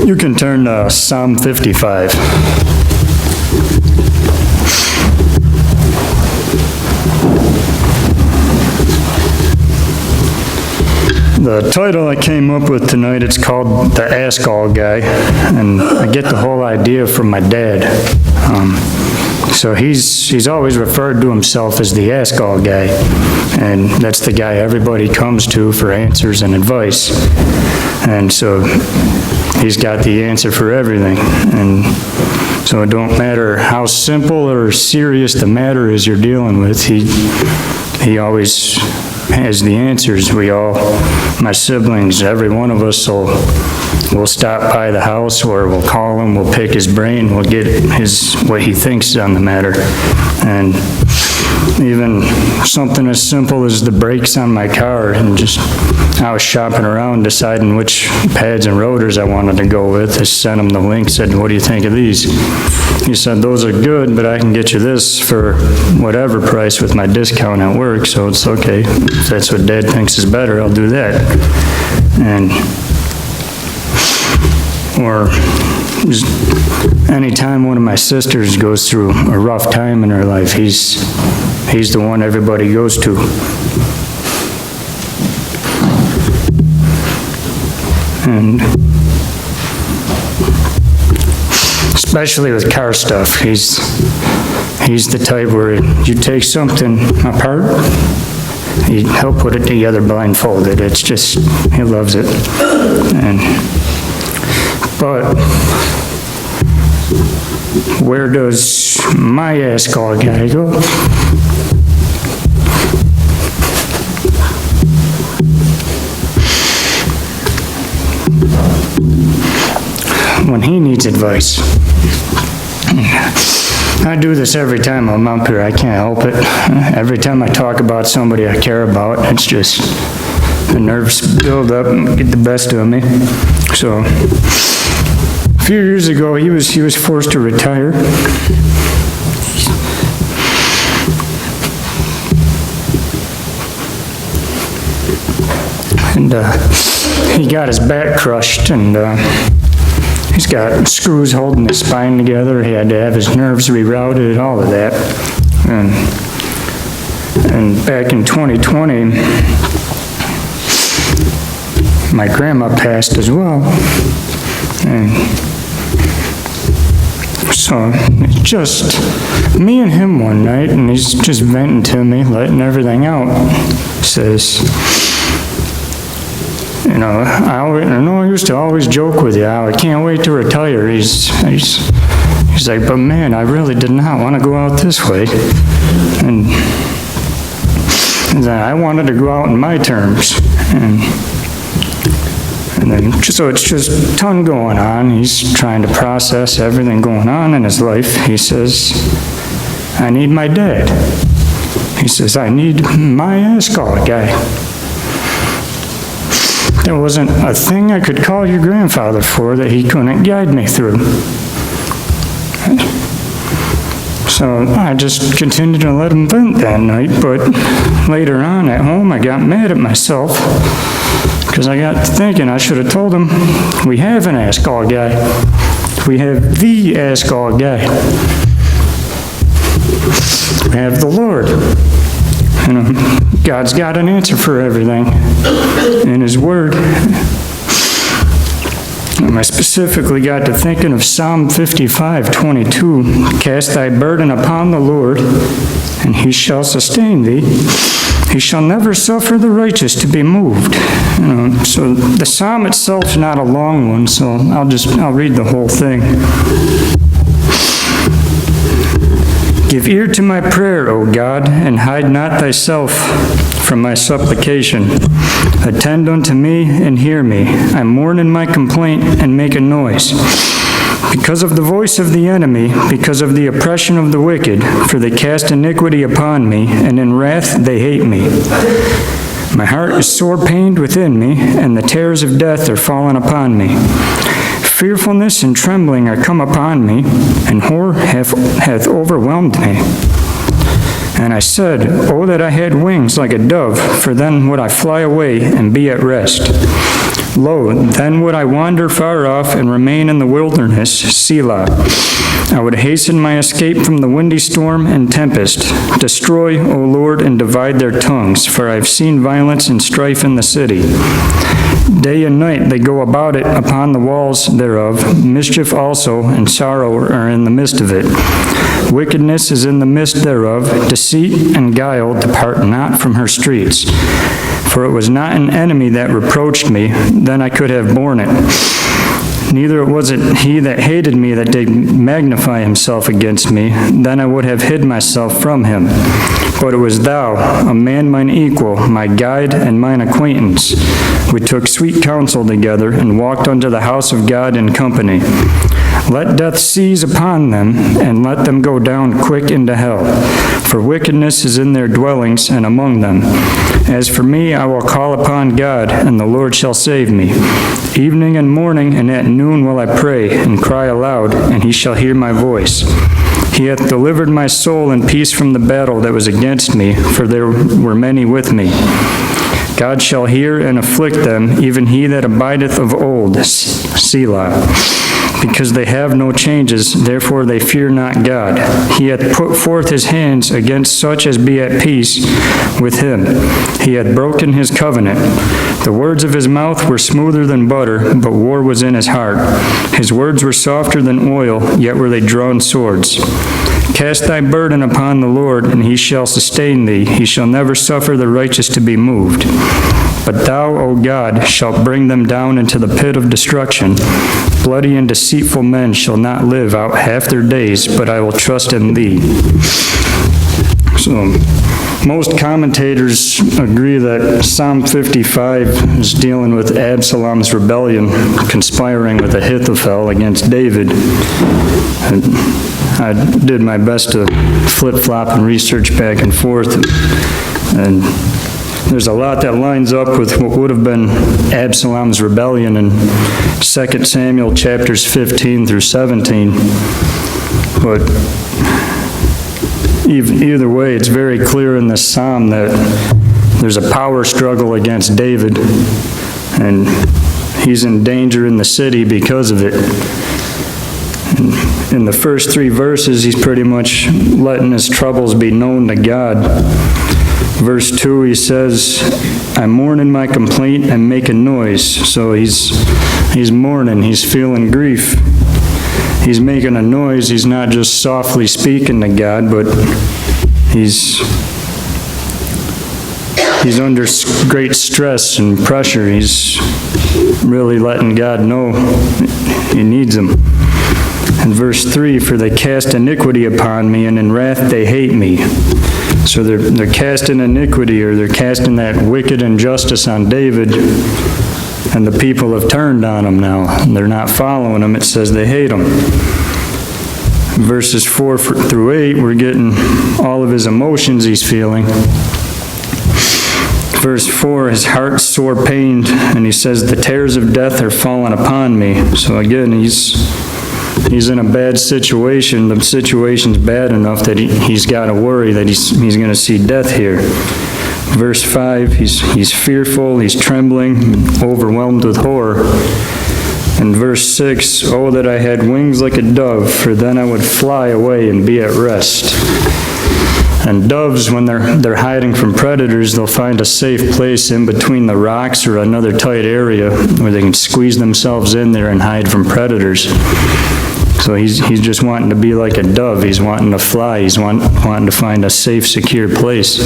You can turn to Psalm 55. The title I came up with tonight, it's called The Ask All Guy, and I get the whole idea from my dad. So he's always referred to himself as the Ask All Guy, and that's the guy everybody comes to for answers and advice. And so he's got the answer for everything. And so it don't matter how simple or serious the matter is you're dealing with, he always has the answers. My siblings, every one of us will stop by the house, or we'll call him, we'll pick his brain, we'll get what he thinks on the matter. And even something as simple as the brakes on my car, and I was shopping around deciding which pads and rotors I wanted to go with. I sent him the link, said, "What do you think of these?" He said, "Those are good, but I can get you this for whatever price with my discount at work." So it's okay. If that's what Dad thinks is better, I'll do that. Or just anytime one of my sisters goes through a rough time in her life, he's the one everybody goes to. And especially with car stuff, he's the type where you take something apart, he'll put it together blindfolded. It's just, he loves it. But where does my Ask All Guy go? When he needs advice. I do this every time I'm up here. I can't help it. Every time I talk about somebody I care about, it's just the nerves build up and get the best of me. So a few years ago, he was forced to retire. And he got his back crushed, and he's got screws holding his spine together. He had to have his nerves rerouted, all of that. And back in 2020, my grandma passed as well. And so it's just me and him one night, and he's just venting to me, letting everything out. Says, I used to always joke with you, I can't wait to retire. He's like, but man, I really did not want to go out this way. And then I wanted to go out in my terms. And then, so it's just a ton going on. He's trying to process everything going on in his life. He says, I need my dad. He says, I need my Ask All Guy. There wasn't a thing I could call your grandfather for that he couldn't guide me through. So I just continued to let him vent that night, but later on at home I got mad at myself because I got thinking I should have told him, we have an Ask All Guy. We have the Ask All Guy. We have the Lord. God's got an answer for everything in His Word. And I specifically got to thinking of Psalm 55:22. Cast thy burden upon the Lord, and He shall sustain thee. He shall never suffer the righteous to be moved. So the psalm itself is not a long one, so I'll read the whole thing. Give ear to my prayer, O God, and hide not thyself from my supplication. Attend unto me and hear me. I mourn in my complaint and make a noise. Because of the voice of the enemy, because of the oppression of the wicked, for they cast iniquity upon me, and in wrath they hate me. My heart is sore pained within me, and the terrors of death are fallen upon me. Fearfulness and trembling are come upon me, and horror hath overwhelmed me. And I said, Oh, that I had wings like a dove, for then would I fly away and be at rest. Lo, then would I wander far off and remain in the wilderness, Selah. I would hasten my escape from the windy storm and tempest. Destroy, O Lord, and divide their tongues, for I have seen violence and strife in the city. Day and night they go about it upon the walls thereof. Mischief also and sorrow are in the midst of it. Wickedness is in the midst thereof. Deceit and guile depart not from her streets. For it was not an enemy that reproached me, then I could have borne it. Neither was it he that hated me that did magnify himself against me, then I would have hid myself from him. But it was thou, a man mine equal, my guide and mine acquaintance. We took sweet counsel together, and walked unto the house of God in company. Let death seize upon them, and let them go down quick into hell. For wickedness is in their dwellings and among them. As for me, I will call upon God, and the Lord shall save me. Evening and morning and at noon will I pray, and cry aloud, and he shall hear my voice. He hath delivered my soul in peace from the battle that was against me, for there were many with me. God shall hear and afflict them, even he that abideth of old, Selah. Because they have no changes, therefore they fear not God. He hath put forth his hands against such as be at peace with him. He hath broken his covenant. The words of his mouth were smoother than butter, but war was in his heart. His words were softer than oil, yet were they drawn swords. Cast thy burden upon the Lord, and he shall sustain thee. He shall never suffer the righteous to be moved. But thou, O God, shalt bring them down into the pit of destruction. Bloody and deceitful men shall not live out half their days, but I will trust in thee. So, most commentators agree that Psalm 55 is dealing with Absalom's rebellion, conspiring with Ahithophel against David. And I did my best to flip-flop and research back and forth, and there's a lot that lines up with what would have been Absalom's rebellion in 2 Samuel chapters 15 through 17. But either way, it's very clear in this psalm that there's a power struggle against David, and he's in danger in the city because of it. And in the first 3 verses, he's pretty much letting his troubles be known to God. Verse 2, he says, I mourn in my complaint and make a noise. So he's mourning, he's feeling grief. He's making a noise. He's not just softly speaking to God, but he's under great stress and pressure. He's really letting God know he needs him. And verse 3, for they cast iniquity upon me, and in wrath they hate me. So they're casting iniquity, or they're casting that wicked injustice on David, and the people have turned on him now. They're not following him. It says they hate him. Verses 4 through 8, we're getting all of his emotions he's feeling. Verse 4, his heart's sore pained, and he says, the terrors of death are fallen upon me. So again, he's in a bad situation. The situation's bad enough that he's got to worry that he's going to see death here. Verse 5, he's fearful, he's trembling, overwhelmed with horror. And verse 6, oh, that I had wings like a dove, for then I would fly away and be at rest. And doves, when they're hiding from predators, they'll find a safe place in between the rocks or another tight area where they can squeeze themselves in there and hide from predators. So he's just wanting to be like a dove. He's wanting to fly. He's wanting to find a safe, secure place.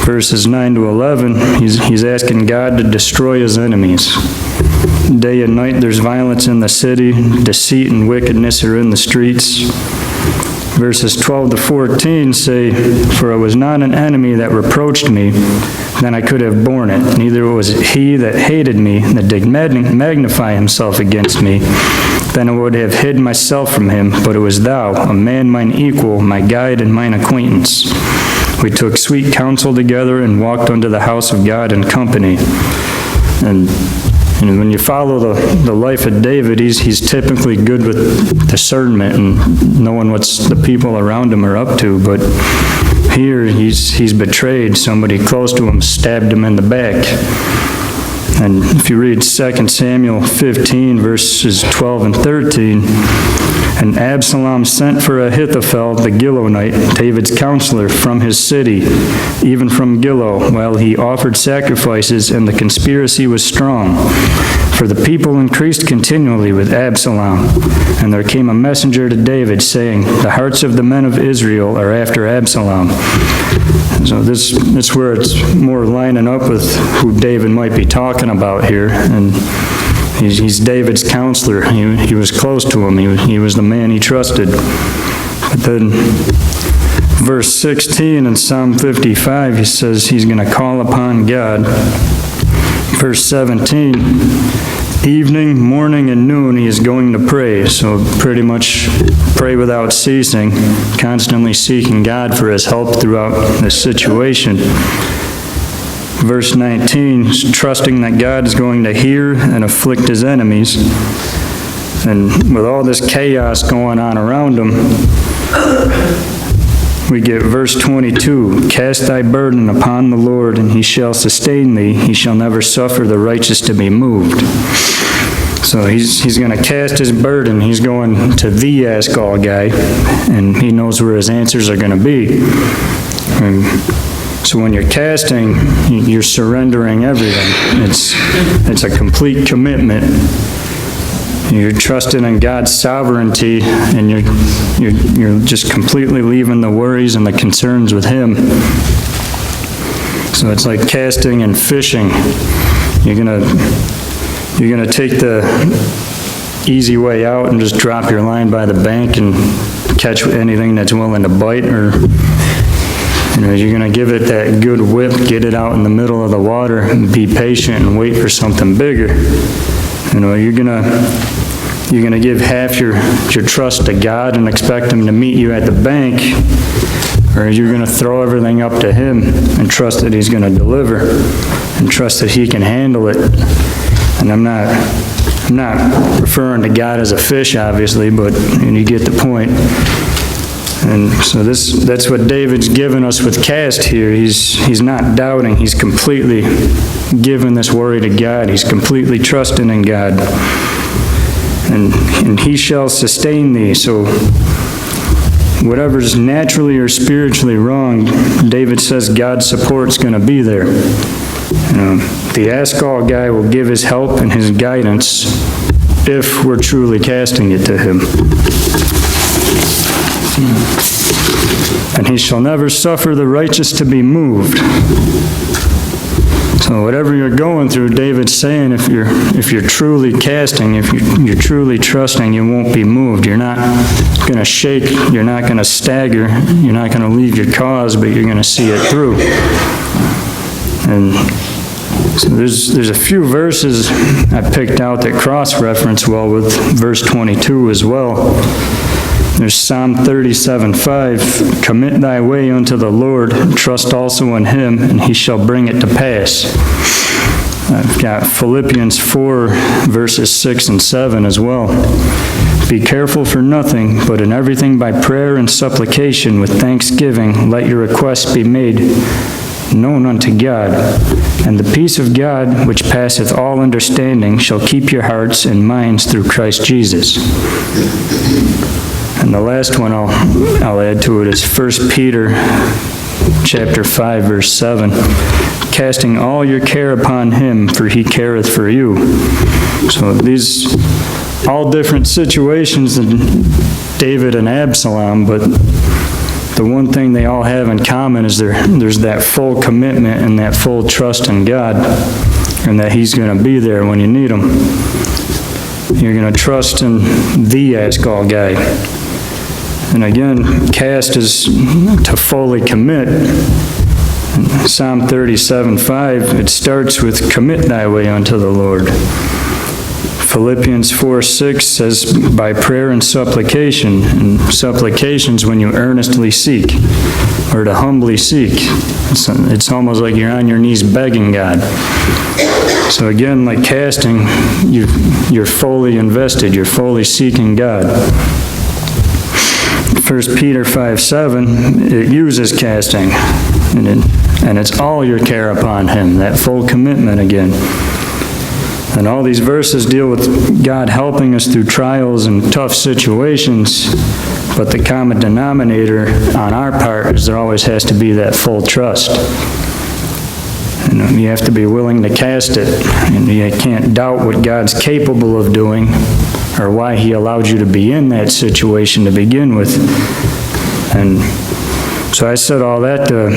Verses 9 to 11, he's asking God to destroy his enemies. Day and night there's violence in the city. Deceit and wickedness are in the streets. Verses 12 to 14 say, for it was not an enemy that reproached me, then I could have borne it. Neither was it he that hated me, that did magnify himself against me, then I would have hid myself from him. But it was thou, a man mine equal, my guide and mine acquaintance. We took sweet counsel together, and walked unto the house of God in company. And when you follow the life of David, he's typically good with discernment and knowing what the people around him are up to. But here he's betrayed. Somebody close to him stabbed him in the back. And if you read 2 Samuel 15, verses 12 and 13, and Absalom sent for Ahithophel the Gilonite, David's counselor, from his city, even from Gilo, while he offered sacrifices, and the conspiracy was strong. For the people increased continually with Absalom. And there came a messenger to David, saying, the hearts of the men of Israel are after Absalom. So this where it's more lining up with who David might be talking about here. And he's David's counselor. He was close to him. He was the man he trusted. But then verse 16 in Psalm 55, he says he's going to call upon God. Verse 17, evening, morning, and noon he is going to pray. So pretty much pray without ceasing, constantly seeking God for his help throughout this situation. Verse 19, trusting that God is going to hear and afflict his enemies. And with all this chaos going on around him, we get verse 22, cast thy burden upon the Lord, and he shall sustain thee. He shall never suffer the righteous to be moved. So he's going to cast his burden. He's going to the ask-all guy, and he knows where his answers are going to be. And so when you're casting, you're surrendering everything. It's a complete commitment. You're trusting in God's sovereignty, and you're just completely leaving the worries and the concerns with him. So it's like casting and fishing. You're gonna take the easy way out and just drop your line by the bank and catch anything that's willing to bite, or you're gonna give it that good whip, get it out in the middle of the water, and be patient and wait for something bigger. You're gonna give half your trust to God and expect him to meet you at the bank, or you're gonna throw everything up to him and trust that he's gonna deliver and trust that he can handle it. And I'm not referring to God as a fish, obviously, but you get the point. And so that's what David's given us with cast here. He's not doubting. He's completely giving this worry to God. He's completely trusting in God. And he shall sustain thee. So whatever's naturally or spiritually wrong, David says God's support's going to be there. The ask-all guy will give his help and his guidance if we're truly casting it to him. And he shall never suffer the righteous to be moved. So whatever you're going through, David's saying, if you're truly casting, if you're truly trusting, you won't be moved. You're not going to shake, you're not going to stagger, you're not going to leave your cause, but you're going to see it through. And so there's a few verses I picked out that cross-reference well with verse 22 as well. There's Psalm 37:5, commit thy way unto the Lord, trust also in him, and he shall bring it to pass. I've got Philippians 4, verses 6 and 7 as well. Be careful for nothing, but in everything by prayer and supplication with thanksgiving, let your requests be made known unto God. And the peace of God, which passeth all understanding, shall keep your hearts and minds through Christ Jesus. And the last one I'll add to it is 1 Peter chapter 5, verse 7. Casting all your care upon him, for he careth for you. So these all different situations than David and Absalom, but the one thing they all have in common is there's that full commitment and that full trust in God, and that he's going to be there when you need him. You're going to trust in the ask-all guy. And again, cast is to fully commit. In Psalm 37:5, it starts with commit thy way unto the Lord. Philippians 4:6 says by prayer and supplication. And supplication's when you earnestly seek, or to humbly seek. It's almost like you're on your knees begging God. So again, like casting, you're fully invested, you're fully seeking God. 1 Peter 5:7, it uses casting, and it's all your care upon him, that full commitment again. And all these verses deal with God helping us through trials and tough situations, but the common denominator on our part is there always has to be that full trust. And you have to be willing to cast it, and you can't doubt what God's capable of doing or why He allowed you to be in that situation to begin with. And so I said all that to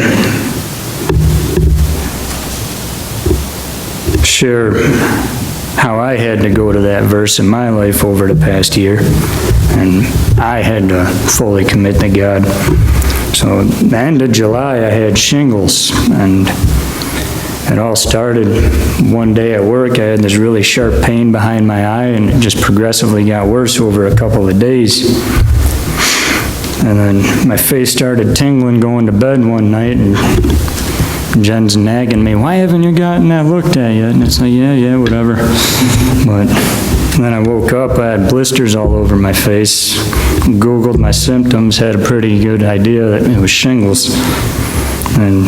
share how I had to go to that verse in my life over the past year, and I had to fully commit to God. So the end of July, I had shingles, and it all started one day at work. I had this really sharp pain behind my eye, and it just progressively got worse over a couple of days. And then my face started tingling going to bed one night, and Jen's nagging me, "Why haven't you gotten that looked at yet?" And it's like, yeah, whatever. But then I woke up, I had blisters all over my face, Googled my symptoms, had a pretty good idea that it was shingles. And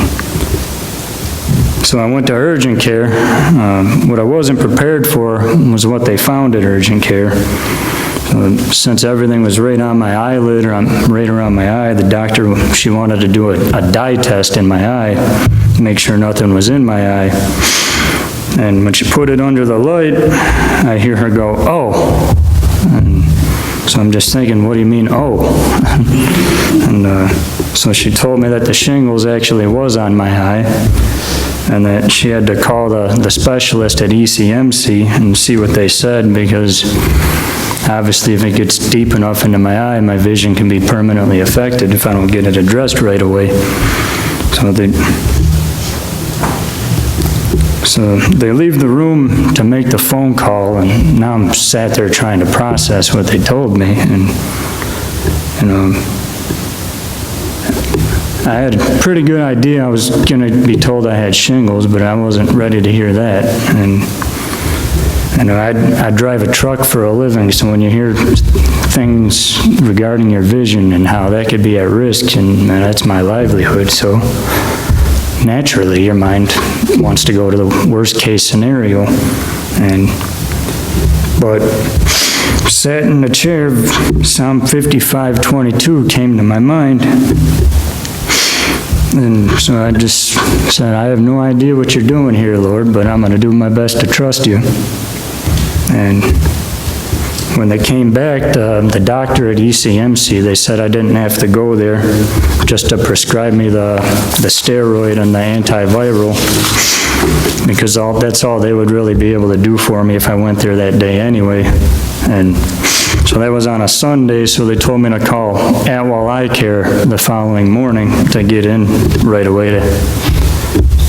so I went to urgent care. What I wasn't prepared for was what they found at urgent care. Since everything was right on my eyelid, or right around my eye, the doctor, she wanted to do a dye test in my eye, to make sure nothing was in my eye. And when she put it under the light, I hear her go, "Oh." And so I'm just thinking, what do you mean, "oh"? And so she told me that the shingles actually was on my eye, and that she had to call the specialist at ECMC and see what they said, because obviously if it gets deep enough into my eye, my vision can be permanently affected if I don't get it addressed right away. So they leave the room to make the phone call, and now I'm sat there trying to process what they told me. And, I had a pretty good idea I was going to be told I had shingles, but I wasn't ready to hear that. And I drive a truck for a living, so when you hear things regarding your vision and how that could be at risk, and that's my livelihood, so naturally your mind wants to go to the worst case scenario. But sat in the chair, Psalm 55:22 came to my mind. And so I just said, "I have no idea what you're doing here, Lord, but I'm going to do my best to trust you." And when they came back, the doctor at ECMC, they said I didn't have to go there, just to prescribe me the steroid and the antiviral, because that's all they would really be able to do for me if I went there that day anyway. And so that was on a Sunday, so they told me to call Atwell Eye Care the following morning to get in right away to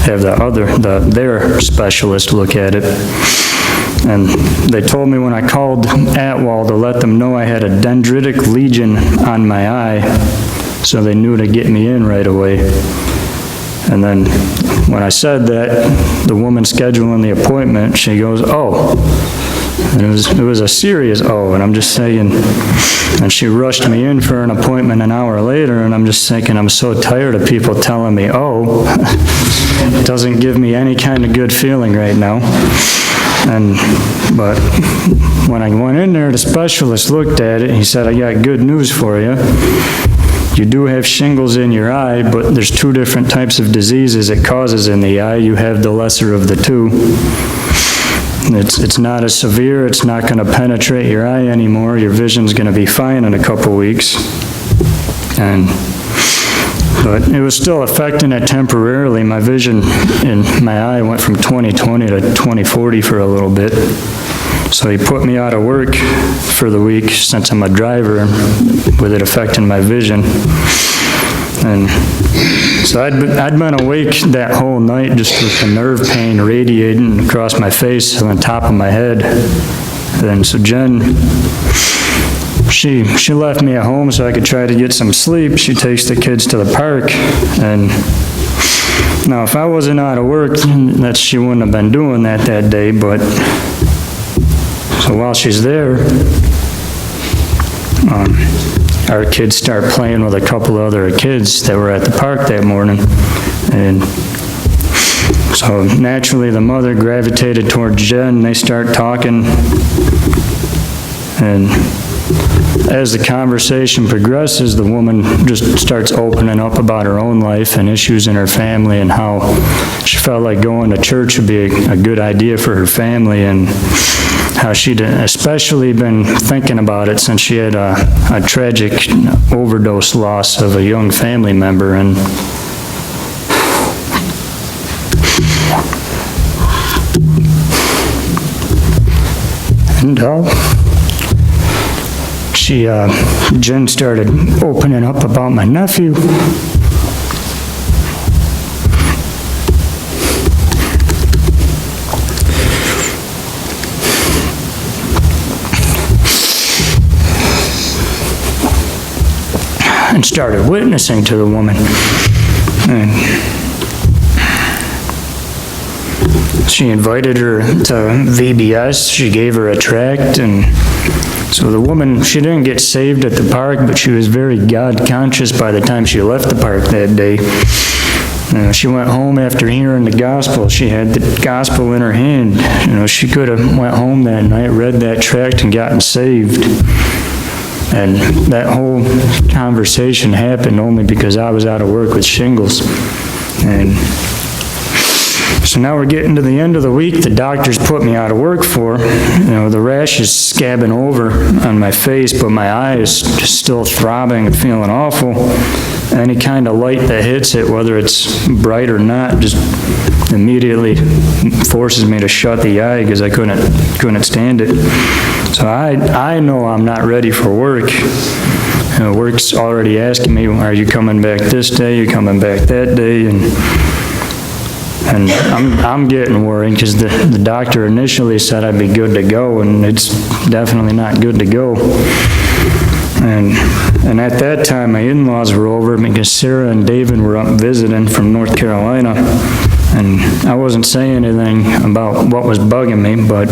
have their specialist look at it. And they told me when I called Atwell to let them know I had a dendritic lesion on my eye, so they knew to get me in right away. And then when I said that, the woman scheduling the appointment, she goes, "Oh." And it was a serious "oh," and I'm just saying, and she rushed me in for an appointment an hour later, and I'm just thinking, I'm so tired of people telling me "oh." It doesn't give me any kind of good feeling right now. But when I went in there, the specialist looked at it, he said, "I got good news for you. You do have shingles in your eye, but there's two different types of diseases it causes in the eye. You have the lesser of the two. It's not as severe, it's not going to penetrate your eye anymore. Your vision's going to be fine in a couple weeks." But it was still affecting it temporarily. My vision in my eye went from 20/20 to 20/40 for a little bit. So he put me out of work for the week since I'm a driver, with it affecting my vision. And so I'd been awake that whole night just with the nerve pain radiating across my face and on top of my head. And so Jen, she left me at home so I could try to get some sleep. She takes the kids to the park, and now if I wasn't out of work, she wouldn't have been doing that day, but so while she's there, our kids start playing with a couple other kids that were at the park that morning, and So naturally, the mother gravitated towards Jen, and they start talking. And as the conversation progresses, the woman just starts opening up about her own life and issues in her family and how she felt like going to church would be a good idea for her family, and how she'd especially been thinking about it since she had a tragic overdose loss of a young family member. And Jen started opening up about my nephew. And started witnessing to the woman. And she invited her to VBS. She gave her a tract, and so the woman, she didn't get saved at the park, but she was very God-conscious by the time she left the park that day. She went home after hearing the gospel. She had the gospel in her hand. She could have went home that night, read that tract, and gotten saved. And that whole conversation happened only because I was out of work with shingles. And so now we're getting to the end of the week. The doctors put me out of work for. The rash is scabbing over on my face, but my eye is still throbbing and feeling awful. Any kind of light that hits it, whether it's bright or not, just immediately forces me to shut the eye because I couldn't stand it. So I know I'm not ready for work. Work's already asking me, are you coming back this day? You coming back that day? And I'm getting worried because the doctor initially said I'd be good to go, and it's definitely not good to go. And at that time, my in-laws were over because Sarah and David were up visiting from North Carolina. And I wasn't saying anything about what was bugging me, but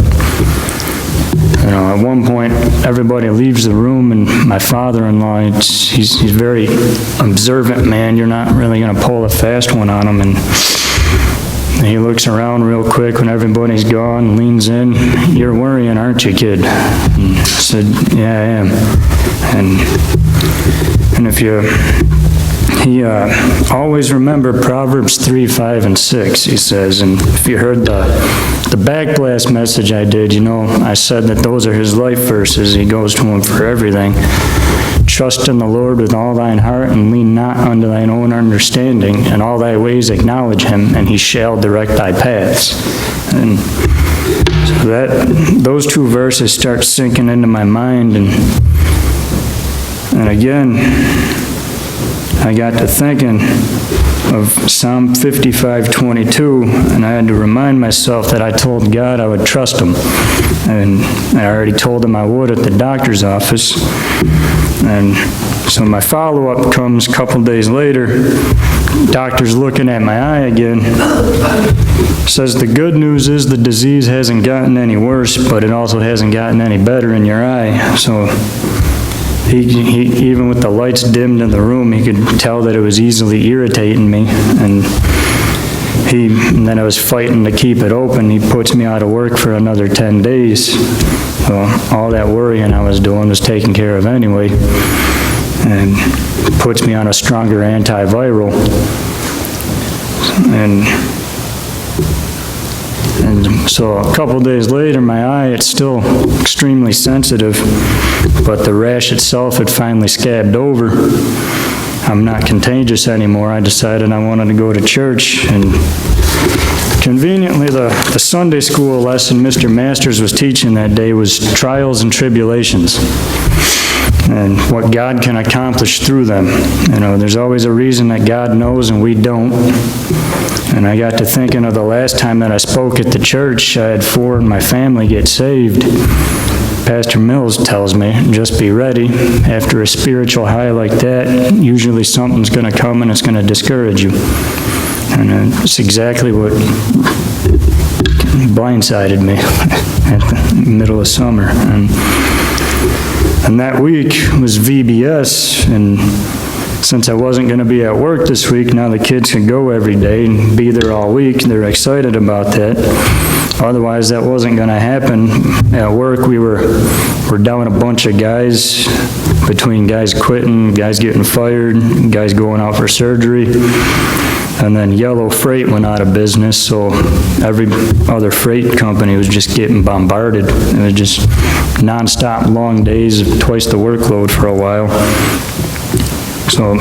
at one point, everybody leaves the room, and my father-in-law, he's a very observant man. You're not really going to pull a fast one on him. And he looks around real quick when everybody's gone, leans in. You're worrying, aren't you, kid? And I said, yeah, I am. And if always remember Proverbs 3, 5, and 6, he says. And if you heard the backblast message I did, I said that those are his life verses. He goes to him for everything. Trust in the Lord with all thine heart, and lean not unto thine own understanding. In all thy ways acknowledge him, and he shall direct thy paths. And so those two verses start sinking into my mind, and again, I got to thinking of Psalm 55:22, and I had to remind myself that I told God I would trust him. And I already told him I would at the doctor's office. And so my follow-up comes a couple days later. Doctor's looking at my eye again. Says the good news is the disease hasn't gotten any worse, but it also hasn't gotten any better in your eye. So he even with the lights dimmed in the room, he could tell that it was easily irritating me. And then I was fighting to keep it open. He puts me out of work for another 10 days. So all that worrying I was doing was taken care of anyway. And puts me on a stronger antiviral. And so a couple days later, my eye, it's still extremely sensitive, but the rash itself had finally scabbed over. I'm not contagious anymore. I decided I wanted to go to church, and conveniently, the Sunday school lesson Mr. Masters was teaching that day was trials and tribulations, and what God can accomplish through them. There's always a reason that God knows and we don't. And I got to thinking of the last time that I spoke at the church. I had 4 in my family get saved. Pastor Mills tells me, just be ready. After a spiritual high like that, usually something's going to come and it's going to discourage you. And it's exactly what blindsided me at the middle of summer. And that week was VBS, and since I wasn't gonna be at work this week, now the kids can go every day and be there all week. They're excited about that. Otherwise, that wasn't gonna happen. At work, we're down a bunch of guys, between guys quitting, guys getting fired, guys going out for surgery. And then Yellow Freight went out of business, so every other freight company was just getting bombarded. It was just nonstop long days, twice the workload for a while. So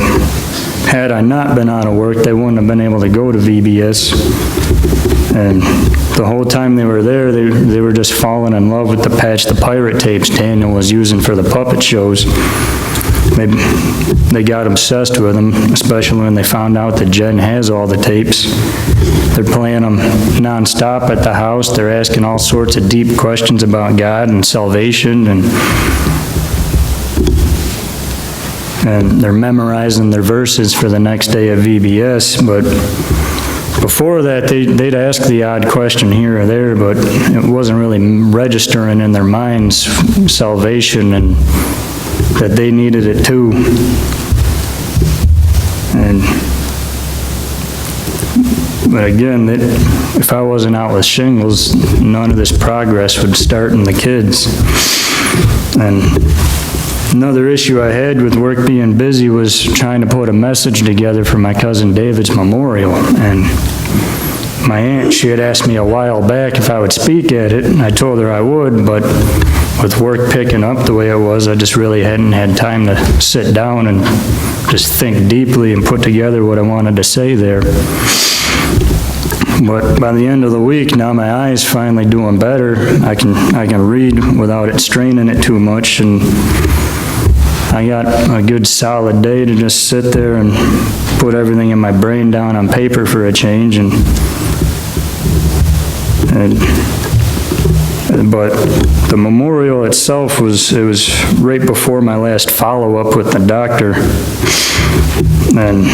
had I not been out of work, they wouldn't have been able to go to VBS. And the whole time they were there, they were just falling in love with the Patch the Pirate tapes Daniel was using for the puppet shows. They got obsessed with them, especially when they found out that Jen has all the tapes. They're playing them nonstop at the house. They're asking all sorts of deep questions about God and salvation, and they're memorizing their verses for the next day of VBS. But before that, they'd ask the odd question here or there, but it wasn't really registering in their minds salvation and that they needed it too. But again, if I wasn't out with shingles, none of this progress would start in the kids. And another issue I had with work being busy was trying to put a message together for my cousin David's memorial. And my aunt, she had asked me a while back if I would speak at it, and I told her I would, but with work picking up the way it was, I just really hadn't had time to sit down and just think deeply and put together what I wanted to say there. But by the end of the week, now my eye's finally doing better. I can read without it straining it too much, and I got a good solid day to just sit there and put everything in my brain down on paper for a change, but the memorial itself was right before my last follow-up with the doctor. And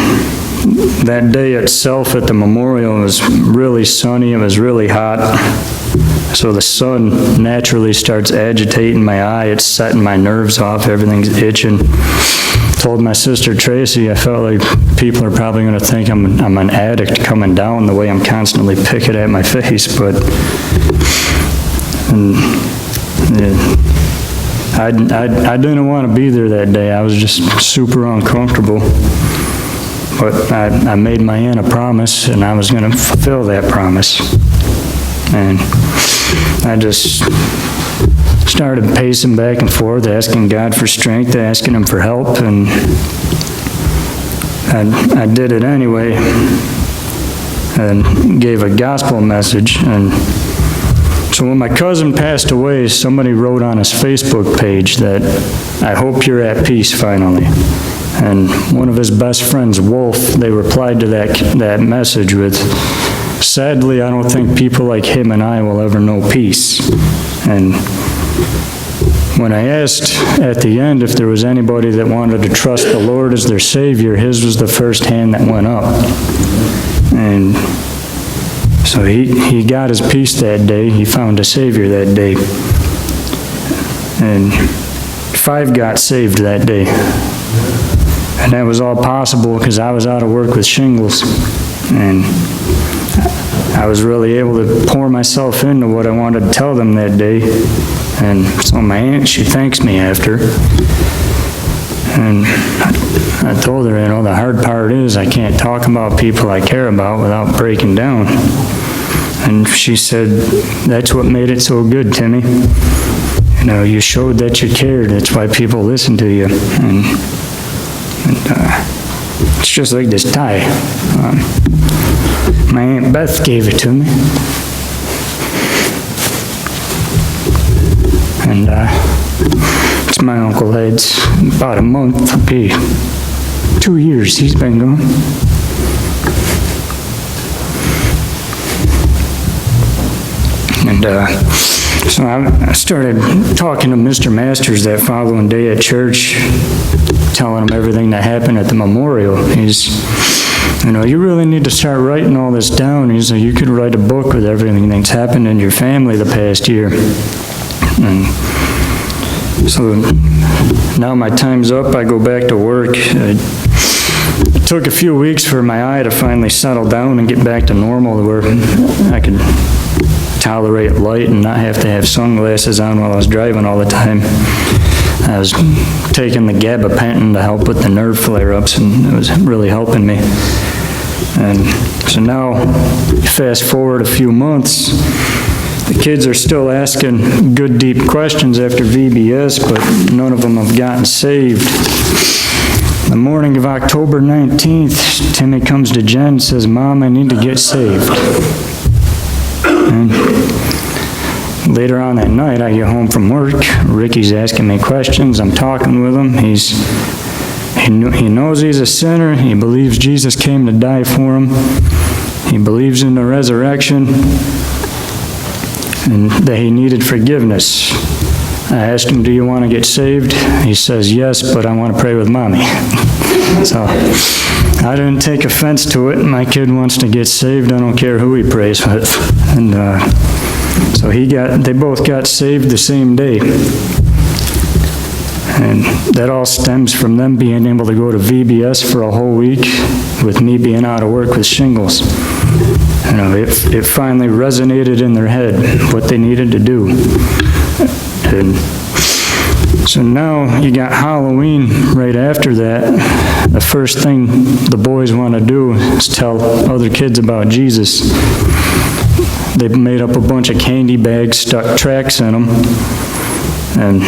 that day itself at the memorial was really sunny, it was really hot. So the sun naturally starts agitating my eye, it's setting my nerves off, everything's itching. Told my sister Tracy, I felt like people are probably gonna think I'm an addict coming down the way I'm constantly picking at my face, but I didn't want to be there that day. I was just super uncomfortable. But I made my aunt a promise, and I was going to fulfill that promise. And I just started pacing back and forth, asking God for strength, asking Him for help, and I did it anyway, and gave a gospel message. And so when my cousin passed away, somebody wrote on his Facebook page that, "I hope you're at peace finally." And one of his best friends, Wolf, they replied to that message with, "Sadly, I don't think people like him and I will ever know peace." And when I asked at the end if there was anybody that wanted to trust the Lord as their Savior, his was the first hand that went up. And so he got his peace that day. He found a Savior that day. And 5 got saved that day. And that was all possible because I was out of work with shingles. And I was really able to pour myself into what I wanted to tell them that day. And so my aunt, she thanks me after. And I told her, the hard part is I can't talk about people I care about without breaking down. And she said, "That's what made it so good, Timmy. You showed that you cared. That's why people listen to you." And it's just like this tie. My Aunt Beth gave it to me. And it's my Uncle Ed's. About a month, maybe 2 years he's been gone. And so I started talking to Mr. Masters that following day at church, telling him everything that happened at the memorial. He's, you really need to start writing all this down. He's like, you could write a book with everything that's happened in your family the past year. And so now my time's up. I go back to work. It took a few weeks for my eye to finally settle down and get back to normal, where I could tolerate light and not have to have sunglasses on while I was driving all the time. I was taking the gabapentin to help with the nerve flare-ups, and it was really helping me. And so now, fast forward a few months, the kids are still asking good, deep questions after VBS, but none of them have gotten saved. The morning of October 19th, Timmy comes to Jen and says, "Mom, I need to get saved." And later on that night, I get home from work. Ricky's asking me questions. I'm talking with him. He knows he's a sinner. He believes Jesus came to die for him. He believes in the resurrection and that he needed forgiveness. I asked him, "Do you want to get saved?" He says, "Yes, but I want to pray with Mommy." So I didn't take offense to it. My kid wants to get saved. I don't care who he prays with. And so they both got saved the same day. And that all stems from them being able to go to VBS for a whole week with me being out of work with shingles. You know, it finally resonated in their head what they needed to do. And so now you got Halloween right after that. The first thing the boys want to do is tell other kids about Jesus. They've made up a bunch of candy bags, stuck tracts in them, and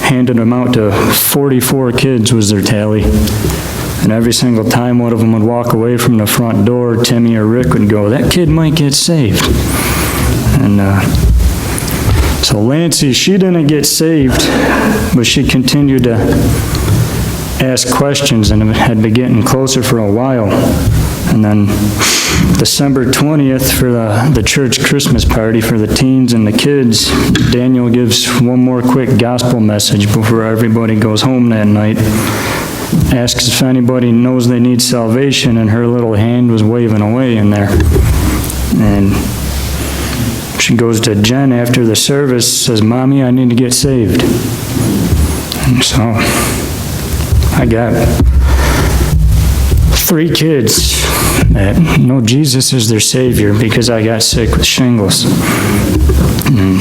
handed them out to 44 kids was their tally. And every single time one of them would walk away from the front door, Timmy or Rick would go, "That kid might get saved." And so Lancey, she didn't get saved, but she continued to ask questions and had been getting closer for a while. And then December 20th for the church Christmas party for the teens and the kids, Daniel gives one more quick gospel message before everybody goes home that night. Asks if anybody knows they need salvation, and her little hand was waving away in there. And she goes to Jen after the service, says, "Mommy, I need to get saved." And so I got 3 kids that know Jesus is their Savior because I got sick with shingles. And,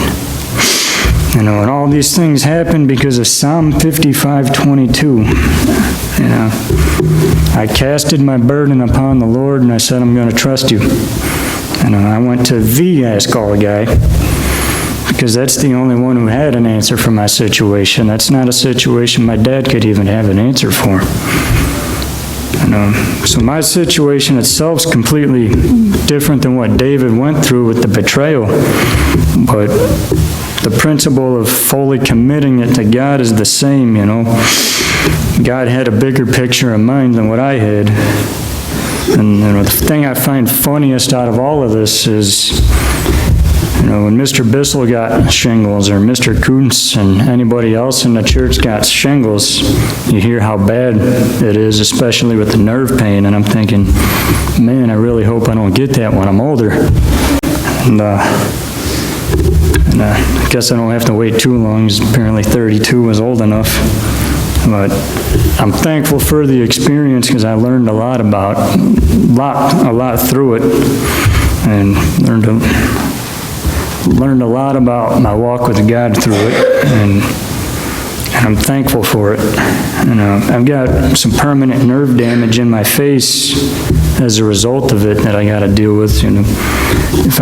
you know, and all these things happened because of Psalm 55:22. You know, I casted my burden upon the Lord, and I said, "I'm going to trust you." And I went to the Ask All guy because that's the only one who had an answer for my situation. That's not a situation my dad could even have an answer for. So my situation itself is completely different than what David went through with the betrayal. But the principle of fully committing it to God is the same, you know. God had a bigger picture in mind than what I had. And you know, the thing I find funniest out of all of this is, you know, when Mr. Bissell got shingles, or Mr. Kuntz and anybody else in the church got shingles, you hear how bad it is, especially with the nerve pain, and I'm thinking, man, I really hope I don't get that when I'm older. And I guess I don't have to wait too long, because apparently 32 was old enough. But I'm thankful for the experience because I learned a lot through it, and learned a lot about my walk with God through it, and I'm thankful for it. And I've got some permanent nerve damage in my face as a result of it that I got to deal with. You know, if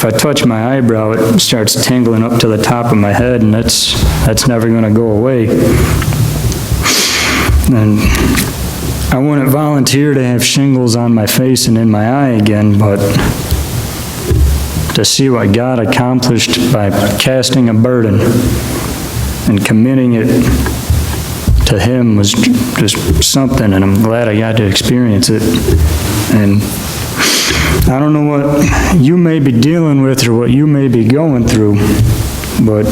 I touch my eyebrow, it starts tingling up to the top of my head, and that's never going to go away. And I wouldn't volunteer to have shingles on my face and in my eye again, but to see what God accomplished by casting a burden and committing it to Him was just something, and I'm glad I got to experience it. And I don't know what you may be dealing with or what you may be going through, but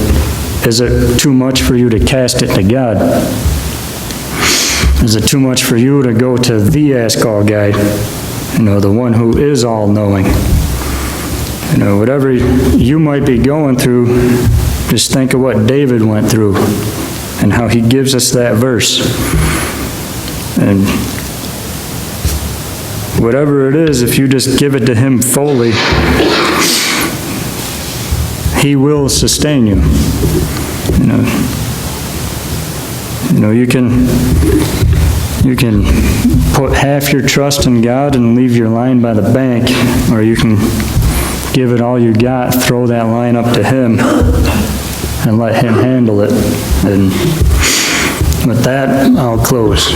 is it too much for you to cast it to God? Is it too much for you to go to the Ask All guy, you know, the one who is all-knowing? You know, whatever you might be going through, just think of what David went through and how he gives us that verse. And whatever it is, if you just give it to Him fully, He will sustain you. You can put half your trust in God and leave your line by the bank, or you can give it all you got, throw that line up to Him, and let Him handle it. And with that, I'll close.